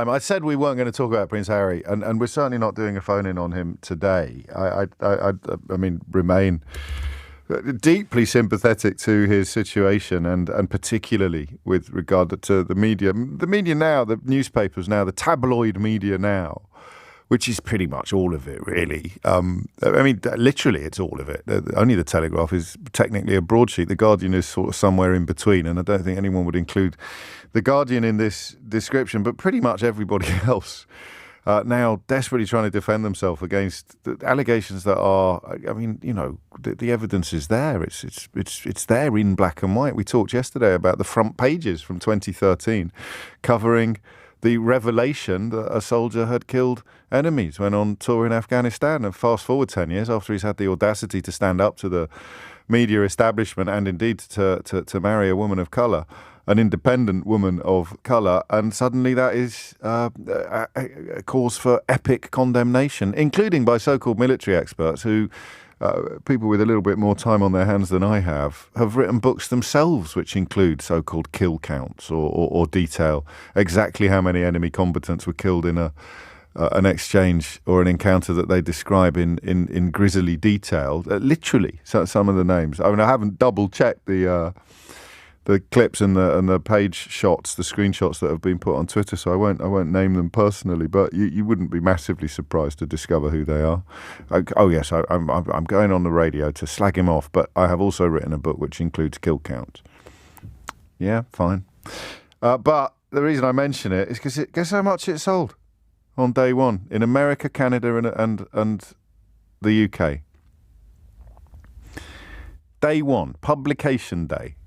I said we weren't going to talk about Prince Harry, and we're certainly not doing a phone-in on him today. I mean, remain deeply sympathetic to his situation, and particularly with regard to the media. The media now, the newspapers now, the tabloid media now, which is pretty much all of it, really. I mean, literally, it's all of it. Only the Telegraph is technically a broadsheet. The Guardian is sort of somewhere in between, and I don't think anyone would include the Guardian in this description, but pretty much everybody else now desperately trying to defend themselves against the allegations that are, I mean, you know, the evidence is there. It's there in black and white. We talked yesterday about the front pages from 2013 covering the revelation that a soldier had killed enemies when on tour in Afghanistan. And fast forward 10 years after he's had the audacity to stand up to the media establishment and indeed to marry a woman of colour, an independent woman of colour, and suddenly that is a cause for epic condemnation, including by so-called military experts who, people with a little bit more time on their hands than I have written books themselves which include so-called kill counts or detail exactly how many enemy combatants were killed in an exchange or an encounter that they describe in grisly detail. Literally, so some of the names. I mean, I haven't double-checked the clips and the page shots, the screenshots that have been put on Twitter, so I won't name them personally, but you wouldn't be massively surprised to discover who they are. I'm going on the radio to slag him off, but I have also written a book which includes kill counts. Yeah, fine. But the reason I mention it is because guess how much it sold on day one in America, Canada, and the UK. Day one, publication day.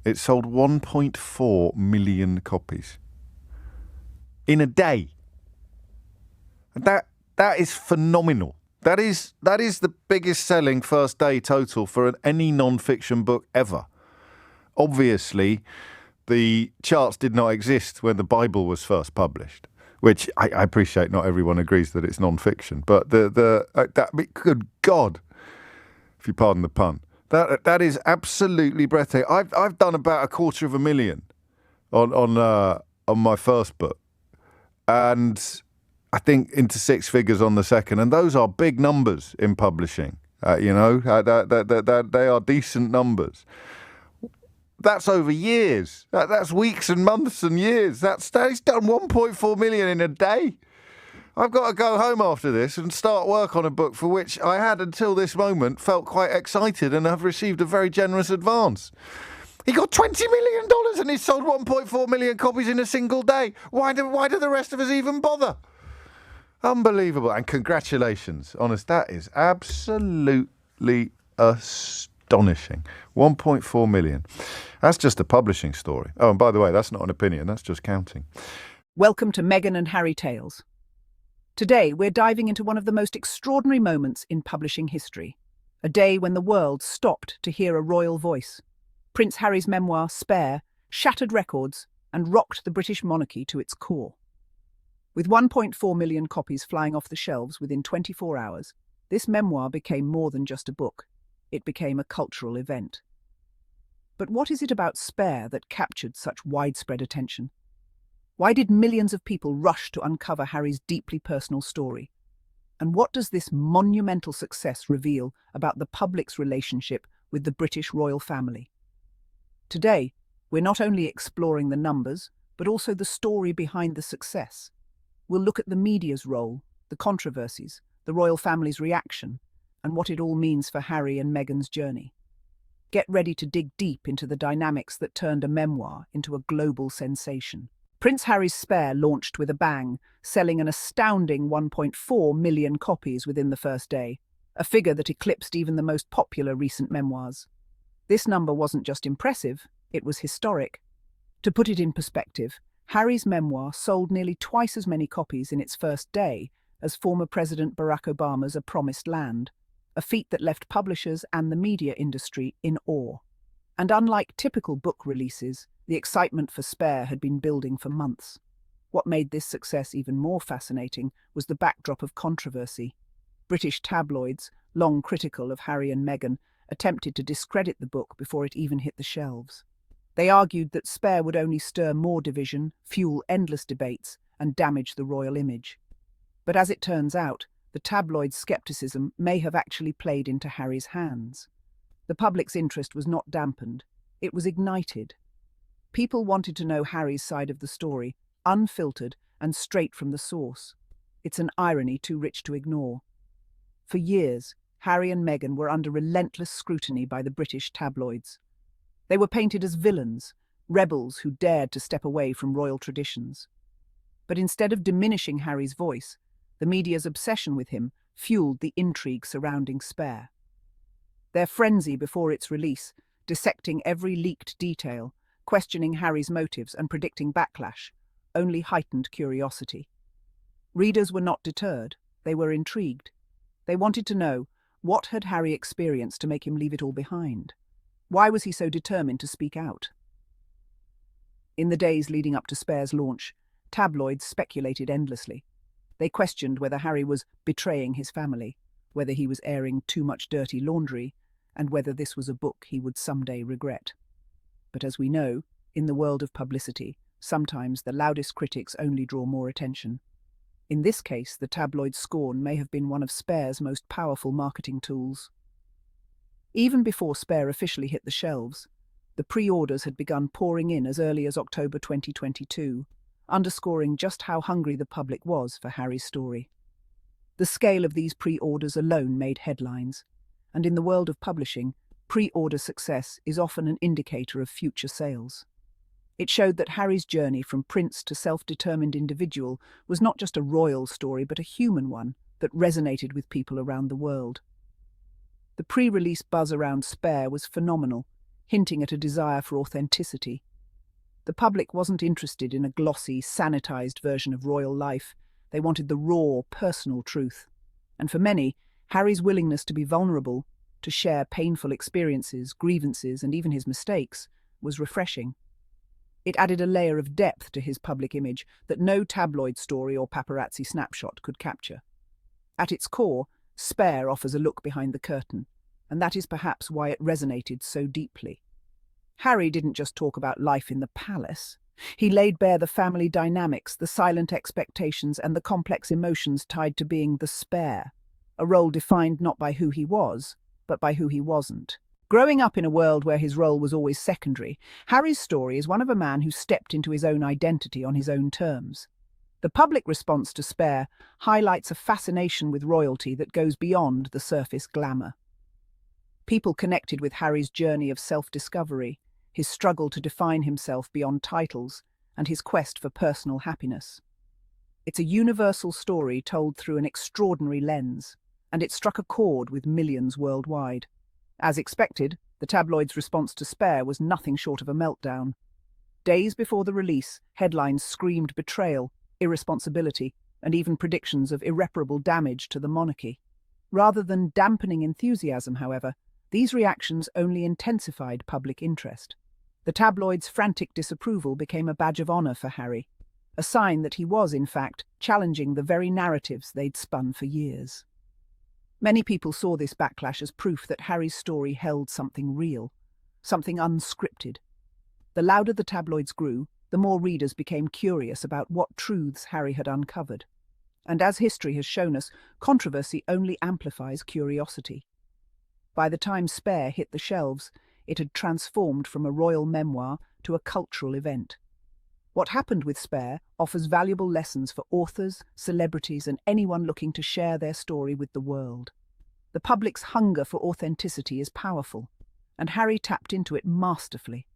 It sold 1.4 million copies in a day. That is phenomenal. That is the biggest selling first day total for any non-fiction book ever. Obviously, the charts did not exist when the Bible was first published, which I appreciate. Not everyone agrees that it's non-fiction, but good God, if you pardon the pun. That is absolutely breathtaking. I've done about 250,000 on my first book, and I think into six figures on the second, and those are big numbers in publishing. They are decent numbers. That's over years. That's weeks and months and years. He's done 1.4 million in a day. I've got to go home after this and start work on a book for which I had, until this moment, felt quite excited and have received a very generous advance. He got $20 million and he sold 1.4 million copies in a single day. Why do the rest of us even bother? Unbelievable. And congratulations. Honest, that is absolutely astonishing. 1.4 million. That's just a publishing story. Oh, and by the way, that's not an opinion. That's just counting. Welcome to Meghan and Harry Tales. Today, we're diving into one of the most extraordinary moments in publishing history, a day when the world stopped to hear a royal voice. Prince Harry's memoir, Spare, shattered records and rocked the British monarchy to its core. With 1.4 million copies flying off the shelves within 24 hours, this memoir became more than just a book. It became a cultural event. But what is it about Spare that captured such widespread attention? Why did millions of people rush to uncover Harry's deeply personal story? And what does this monumental success reveal about the public's relationship with the British royal family? Today, we're not only exploring the numbers, but also the story behind the success. We'll look at the media's role, the controversies, the royal family's reaction, and what it all means for Harry and Meghan's journey. Get ready to dig deep into the dynamics that turned a memoir into a global sensation. Prince Harry's Spare launched with a bang, selling an astounding 1.4 million copies within the first day, a figure that eclipsed even the most popular recent memoirs. This number wasn't just impressive, it was historic. To put it in perspective, Harry's memoir sold nearly twice as many copies in its first day as former President Barack Obama's A Promised Land, a feat that left publishers and the media industry in awe. And unlike typical book releases, the excitement for Spare had been building for months. What made this success even more fascinating was the backdrop of controversy. British tabloids, long critical of Harry and Meghan, attempted to discredit the book before it even hit the shelves. They argued that Spare would only stir more division, fuel endless debates, and damage the royal image. But as it turns out, the tabloid's skepticism may have actually played into Harry's hands. The public's interest was not dampened, it was ignited. People wanted to know Harry's side of the story, unfiltered and straight from the source. It's an irony too rich to ignore. For years, Harry and Meghan were under relentless scrutiny by the British tabloids. They were painted as villains, rebels who dared to step away from royal traditions. But instead of diminishing Harry's voice, the media's obsession with him fueled the intrigue surrounding Spare. Their frenzy before its release, dissecting every leaked detail, questioning Harry's motives and predicting backlash, only heightened curiosity. Readers were not deterred, they were intrigued. They wanted to know, what had Harry experienced to make him leave it all behind? Why was he so determined to speak out? In the days leading up to Spare's launch, tabloids speculated endlessly. They questioned whether Harry was betraying his family, whether he was airing too much dirty laundry, and whether this was a book he would someday regret. But as we know, in the world of publicity, sometimes the loudest critics only draw more attention. In this case, the tabloid scorn may have been one of Spare's most powerful marketing tools. Even before Spare officially hit the shelves, the pre-orders had begun pouring in as early as October 2022, underscoring just how hungry the public was for Harry's story. The scale of these pre-orders alone made headlines, and in the world of publishing, pre-order success is often an indicator of future sales. It showed that Harry's journey from prince to self-determined individual was not just a royal story but a human one that resonated with people around the world. The pre-release buzz around Spare was phenomenal, hinting at a desire for authenticity. The public wasn't interested in a glossy, sanitized version of royal life. They wanted the raw, personal truth. And for many, Harry's willingness to be vulnerable, to share painful experiences, grievances, and even his mistakes, was refreshing. It added a layer of depth to his public image that no tabloid story or paparazzi snapshot could capture. At its core, Spare offers a look behind the curtain, and that is perhaps why it resonated so deeply. Harry didn't just talk about life in the palace. He laid bare the family dynamics, the silent expectations, and the complex emotions tied to being the Spare, a role defined not by who he was, but by who he wasn't. Growing up in a world where his role was always secondary, Harry's story is one of a man who stepped into his own identity on his own terms. The public response to Spare highlights a fascination with royalty that goes beyond the surface glamour. People connected with Harry's journey of self-discovery, his struggle to define himself beyond titles, and his quest for personal happiness. It's a universal story told through an extraordinary lens, and it struck a chord with millions worldwide. As expected, the tabloid's response to Spare was nothing short of a meltdown. Days before the release, headlines screamed betrayal, irresponsibility, and even predictions of irreparable damage to the monarchy. Rather than dampening enthusiasm, however, these reactions only intensified public interest. The tabloid's frantic disapproval became a badge of honor for Harry, a sign that he was, in fact, challenging the very narratives they'd spun for years. Many people saw this backlash as proof that Harry's story held something real, something unscripted. The louder the tabloids grew, the more readers became curious about what truths Harry had uncovered. And as history has shown us, controversy only amplifies curiosity. By the time Spare hit the shelves, it had transformed from a royal memoir to a cultural event. What happened with Spare offers valuable lessons for authors, celebrities, and anyone looking to share their story with the world. The public's hunger for authenticity is powerful, and Harry tapped into it masterfully.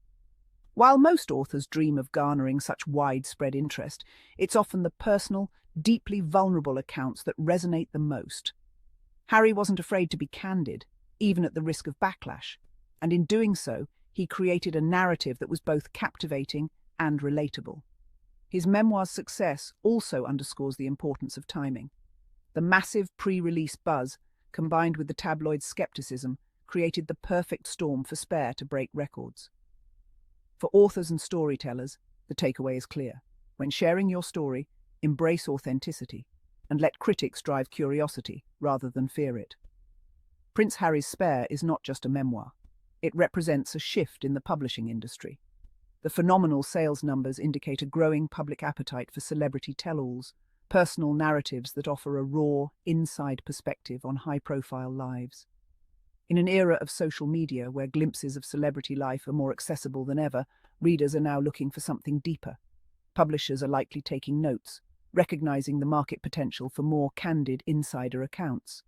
While most authors dream of garnering such widespread interest, it's often the personal, deeply vulnerable accounts that resonate the most. Harry wasn't afraid to be candid, even at the risk of backlash, and in doing so, he created a narrative that was both captivating and relatable. His memoir's success also underscores the importance of timing. The massive pre-release buzz, combined with the tabloid skepticism, created the perfect storm for Spare to break records. For authors and storytellers, the takeaway is clear. When sharing your story, embrace authenticity, and let critics drive curiosity rather than fear it. Prince Harry's Spare is not just a memoir. It represents a shift in the publishing industry. The phenomenal sales numbers indicate a growing public appetite for celebrity tell-alls, personal narratives that offer a raw, inside perspective on high-profile lives. In an era of social media where glimpses of celebrity life are more accessible than ever, readers are now looking for something deeper. Publishers are likely taking notes, recognizing the market potential for more candid insider accounts.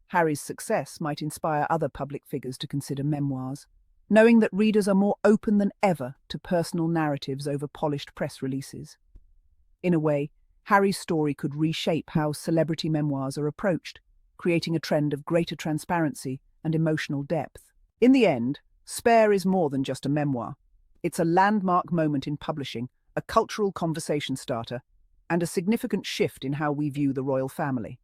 Harry's success might inspire other public figures to consider memoirs, knowing that readers are more open than ever to personal narratives over polished press releases. In a way, Harry's story could reshape how celebrity memoirs are approached, creating a trend of greater transparency and emotional depth. In the end, Spare is more than just a memoir. It's a landmark moment in publishing, a cultural conversation starter, and a significant shift in how we view the royal family.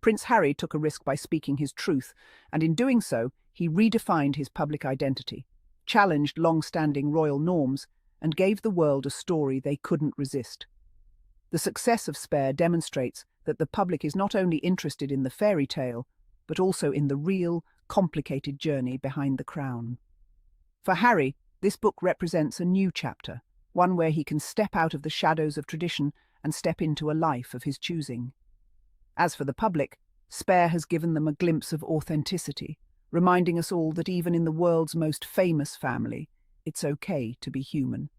Prince Harry took a risk by speaking his truth, and in doing so, he redefined his public identity, challenged long-standing royal norms, and gave the world a story they couldn't resist. The success of Spare demonstrates that the public is not only interested in the fairy tale, but also in the real, complicated journey behind the crown. For Harry, this book represents a new chapter, one where he can step out of the shadows of tradition and step into a life of his choosing. As for the public, Spare has given them a glimpse of authenticity, reminding us all that even in the world's most famous family, it's okay to be human.